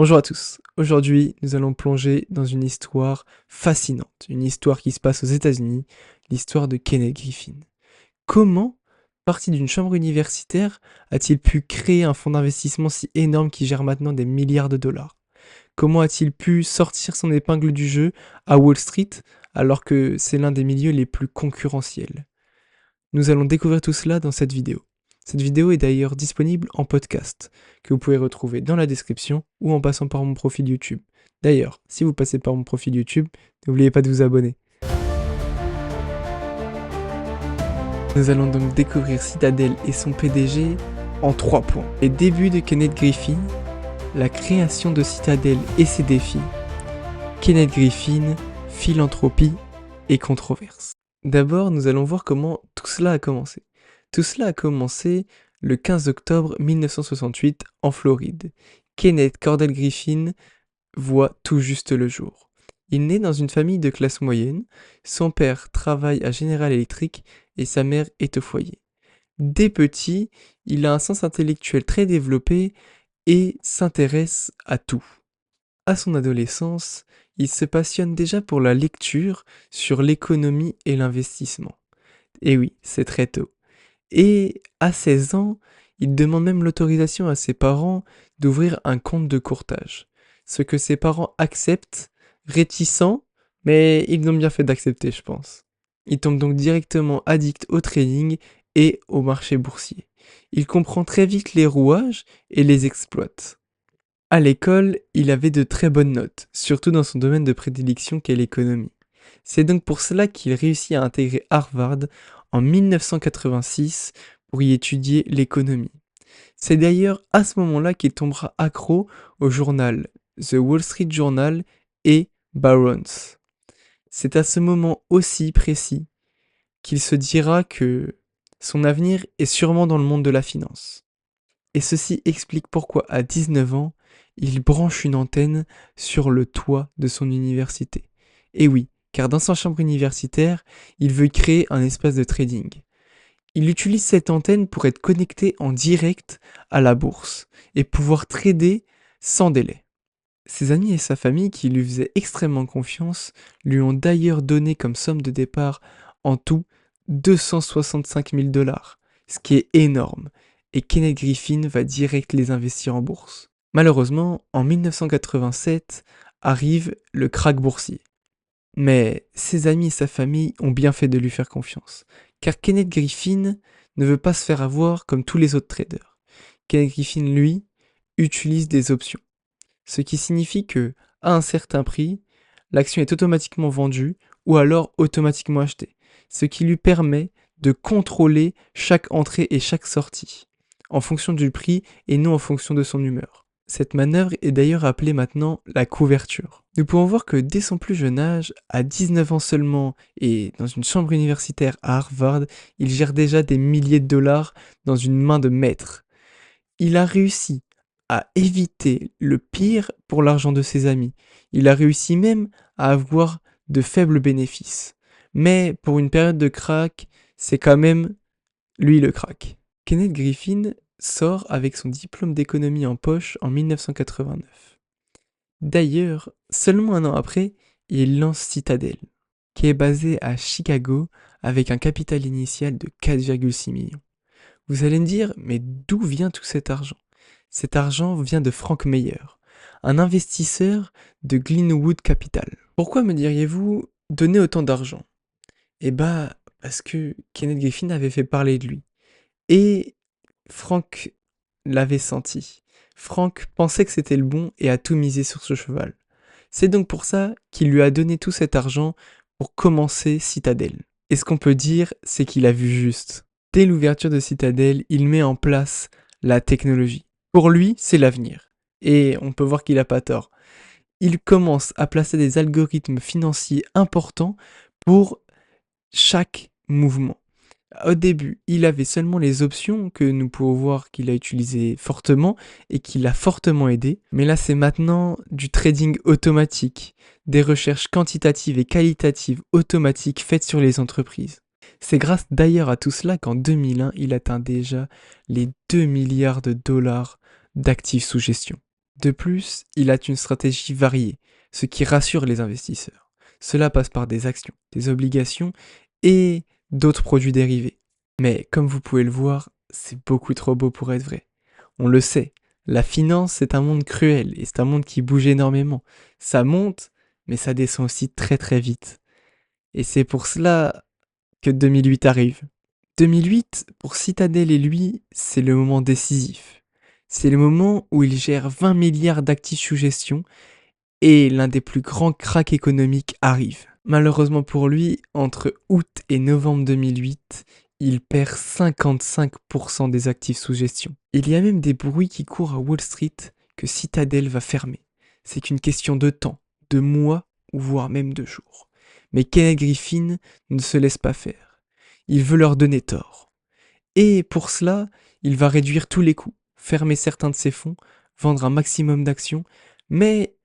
Bonjour à tous, aujourd'hui nous allons plonger dans une histoire fascinante, une histoire qui se passe aux États-Unis, l'histoire de Kenneth Griffin. Comment, parti d'une chambre universitaire, a-t-il pu créer un fonds d'investissement si énorme qui gère maintenant des milliards de dollars? Comment a-t-il pu sortir son épingle du jeu à Wall Street alors que c'est l'un des milieux les plus concurrentiels? Nous allons découvrir tout cela dans cette vidéo. Cette vidéo est d'ailleurs disponible en podcast, que vous pouvez retrouver dans la description ou en passant par mon profil YouTube. D'ailleurs, si vous passez par mon profil YouTube, n'oubliez pas de vous abonner. Nous allons donc découvrir Citadel et son PDG en 3 points. Les débuts de Kenneth Griffin, la création de Citadel et ses défis, Kenneth Griffin, philanthropie et controverse. D'abord, nous allons voir comment tout cela a commencé. Tout cela a commencé le 15 octobre 1968 en Floride. Kenneth Cordell Griffin voit tout juste le jour. Il naît dans une famille de classe moyenne, son père travaille à General Electric et sa mère est au foyer. Dès petit, il a un sens intellectuel très développé et s'intéresse à tout. À son adolescence, il se passionne déjà pour la lecture sur l'économie et l'investissement. Et oui, c'est très tôt. Et à 16 ans, il demande même l'autorisation à ses parents d'ouvrir un compte de courtage. Ce que ses parents acceptent, réticents, mais ils ont bien fait d'accepter, je pense. Il tombe donc directement addict au trading et au marché boursier. Il comprend très vite les rouages et les exploite. À l'école, il avait de très bonnes notes, surtout dans son domaine de prédilection qu'est l'économie. C'est donc pour cela qu'il réussit à intégrer Harvard en 1986 pour y étudier l'économie. C'est d'ailleurs à ce moment-là qu'il tombera accro au journal The Wall Street Journal et Barron's. C'est à ce moment aussi précis qu'il se dira que son avenir est sûrement dans le monde de la finance. Et ceci explique pourquoi à 19 ans, il branche une antenne sur le toit de son université. Et oui, car dans sa chambre universitaire, il veut créer un espace de trading. Il utilise cette antenne pour être connecté en direct à la bourse et pouvoir trader sans délai. Ses amis et sa famille, qui lui faisaient extrêmement confiance, lui ont d'ailleurs donné comme somme de départ en tout 265 000 dollars, ce qui est énorme, et Kenneth Griffin va direct les investir en bourse. Malheureusement, en 1987 arrive le krach boursier. Mais ses amis et sa famille ont bien fait de lui faire confiance, car Kenneth Griffin ne veut pas se faire avoir comme tous les autres traders. Kenneth Griffin, lui, utilise des options. Ce qui signifie que, à un certain prix, l'action est automatiquement vendue ou alors automatiquement achetée, ce qui lui permet de contrôler chaque entrée et chaque sortie, en fonction du prix et non en fonction de son humeur. Cette manœuvre est d'ailleurs appelée maintenant la couverture. Nous pouvons voir que dès son plus jeune âge, à 19 ans seulement et dans une chambre universitaire à Harvard, il gère déjà des milliers de dollars dans une main de maître. Il a réussi à éviter le pire pour l'argent de ses amis. Il a réussi même à avoir de faibles bénéfices. Mais pour une période de krach, c'est quand même lui le krach. Kenneth Griffin sort avec son diplôme d'économie en poche en 1989. D'ailleurs, seulement un an après, il lance Citadel, qui est basé à Chicago avec un capital initial de 4,6 millions. Vous allez me dire, mais d'où vient tout cet argent? Cet argent vient de Frank Meyer, un investisseur de Glenwood Capital. Pourquoi me diriez-vous donner autant d'argent? Eh bah, parce que Kenneth Griffin avait fait parler de lui. Et Frank l'avait senti. Frank pensait que c'était le bon et a tout misé sur ce cheval. C'est donc pour ça qu'il lui a donné tout cet argent pour commencer Citadel. Et ce qu'on peut dire, c'est qu'il a vu juste. Dès l'ouverture de Citadel, il met en place la technologie. Pour lui, c'est l'avenir. Et on peut voir qu'il n'a pas tort. Il commence à placer des algorithmes financiers importants pour chaque mouvement. Au début, il avait seulement les options que nous pouvons voir qu'il a utilisées fortement et qui l'a fortement aidé. Mais là, c'est maintenant du trading automatique, des recherches quantitatives et qualitatives automatiques faites sur les entreprises. C'est grâce d'ailleurs à tout cela qu'en 2001, il atteint déjà les 2 milliards de dollars d'actifs sous gestion. De plus, il a une stratégie variée, ce qui rassure les investisseurs. Cela passe par des actions, des obligations et d'autres produits dérivés. Mais comme vous pouvez le voir, c'est beaucoup trop beau pour être vrai. On le sait, la finance c'est un monde cruel et c'est un monde qui bouge énormément. Ça monte, mais ça descend aussi très très vite. Et c'est pour cela que 2008 arrive. 2008, pour Citadel et lui, c'est le moment décisif. C'est le moment où il gère 20 milliards d'actifs sous gestion et l'un des plus grands cracks économiques arrive. Malheureusement pour lui, entre août et novembre 2008, il perd 55% des actifs sous gestion. Il y a même des bruits qui courent à Wall Street que Citadel va fermer. C'est qu'une question de temps, de mois ou voire même de jours. Mais Kenneth Griffin ne se laisse pas faire. Il veut leur donner tort. Et pour cela, il va réduire tous les coûts, fermer certains de ses fonds, vendre un maximum d'actions, mais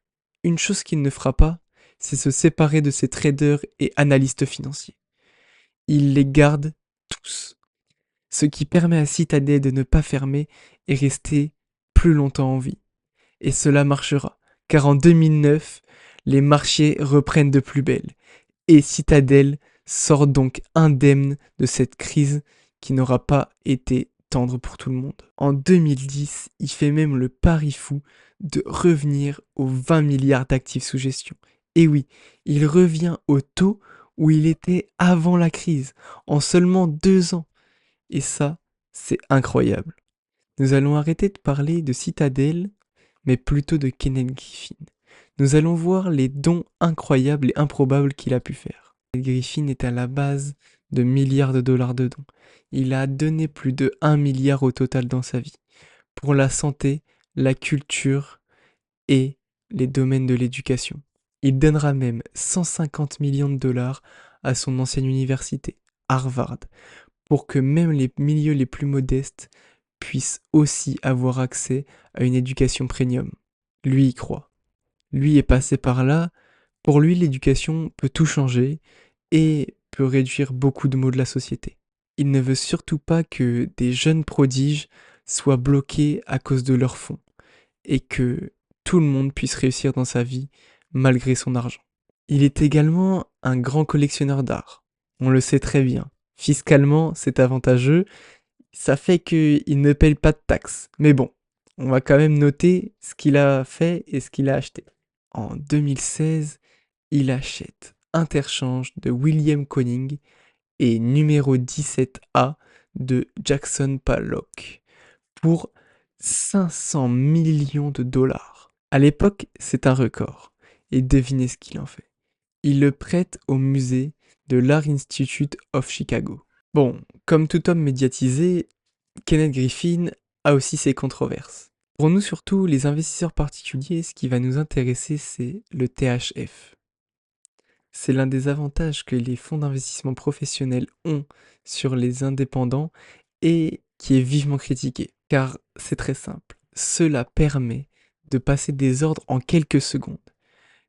une chose qu'il ne fera pas, c'est se séparer de ses traders et analystes financiers. Il les garde tous, ce qui permet à Citadel de ne pas fermer et rester plus longtemps en vie. Et cela marchera, car en 2009, les marchés reprennent de plus belle, et Citadel sort donc indemne de cette crise qui n'aura pas été tendre pour tout le monde. En 2010, il fait même le pari fou de revenir aux 20 milliards d'actifs sous gestion. Et oui, il revient au taux où il était avant la crise, en seulement 2 ans. Et ça, c'est incroyable. Nous allons arrêter de parler de Citadel, mais plutôt de Kenneth Griffin. Nous allons voir les dons incroyables et improbables qu'il a pu faire. Kenneth Griffin est à la base de milliards de dollars de dons. Il a donné plus de 1 milliard au total dans sa vie, pour la santé, la culture et les domaines de l'éducation. Il donnera même 150 millions de dollars à son ancienne université, Harvard, pour que même les milieux les plus modestes puissent aussi avoir accès à une éducation premium. Lui y croit. Lui est passé par là. Pour lui, l'éducation peut tout changer et peut réduire beaucoup de maux de la société. Il ne veut surtout pas que des jeunes prodiges soient bloqués à cause de leurs fonds et que tout le monde puisse réussir dans sa vie malgré son argent. Il est également un grand collectionneur d'art. On le sait très bien. Fiscalement, c'est avantageux. Ça fait qu'il ne paye pas de taxes. Mais bon, on va quand même noter ce qu'il a fait et ce qu'il a acheté. En 2016, il achète Interchange de William Conning et numéro 17A de Jackson Pollock pour 500 millions de dollars. À l'époque, c'est un record. Et devinez ce qu'il en fait. Il le prête au musée de l'Art Institute of Chicago. Bon, comme tout homme médiatisé, Kenneth Griffin a aussi ses controverses. Pour nous surtout, les investisseurs particuliers, ce qui va nous intéresser, c'est le THF. C'est l'un des avantages que les fonds d'investissement professionnels ont sur les indépendants et qui est vivement critiqué. Car c'est très simple, cela permet de passer des ordres en quelques secondes.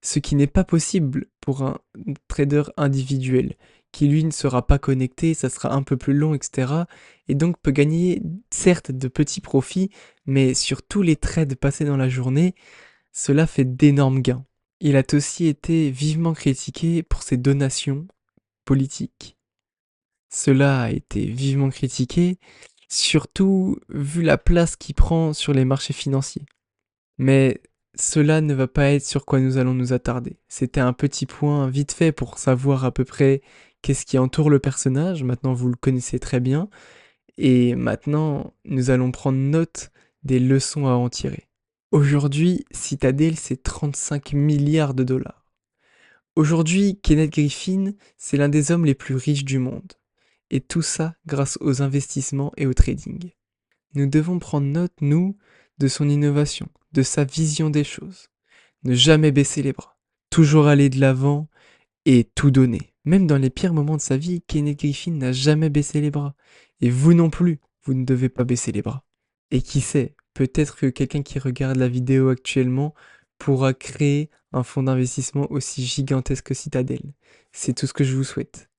Ce qui n'est pas possible pour un trader individuel, qui lui ne sera pas connecté, ça sera un peu plus long, etc. Et donc peut gagner certes de petits profits, mais sur tous les trades passés dans la journée, cela fait d'énormes gains. Il a aussi été vivement critiqué pour ses donations politiques. Cela a été vivement critiqué, surtout vu la place qu'il prend sur les marchés financiers. Mais cela ne va pas être sur quoi nous allons nous attarder. C'était un petit point vite fait pour savoir à peu près qu'est-ce qui entoure le personnage. Maintenant, vous le connaissez très bien. Et maintenant, nous allons prendre note des leçons à en tirer. Aujourd'hui, Citadel, c'est 35 milliards de dollars. Aujourd'hui, Kenneth Griffin, c'est l'un des hommes les plus riches du monde. Et tout ça grâce aux investissements et au trading. Nous devons prendre note, nous, de son innovation, de sa vision des choses. Ne jamais baisser les bras, toujours aller de l'avant et tout donner. Même dans les pires moments de sa vie, Kenneth Griffin n'a jamais baissé les bras. Et vous non plus, vous ne devez pas baisser les bras. Et qui sait, peut-être que quelqu'un qui regarde la vidéo actuellement pourra créer un fonds d'investissement aussi gigantesque que Citadel. C'est tout ce que je vous souhaite.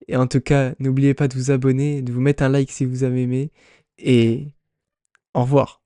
Et en tout cas, n'oubliez pas de vous abonner, de vous mettre un like si vous avez aimé, et au revoir.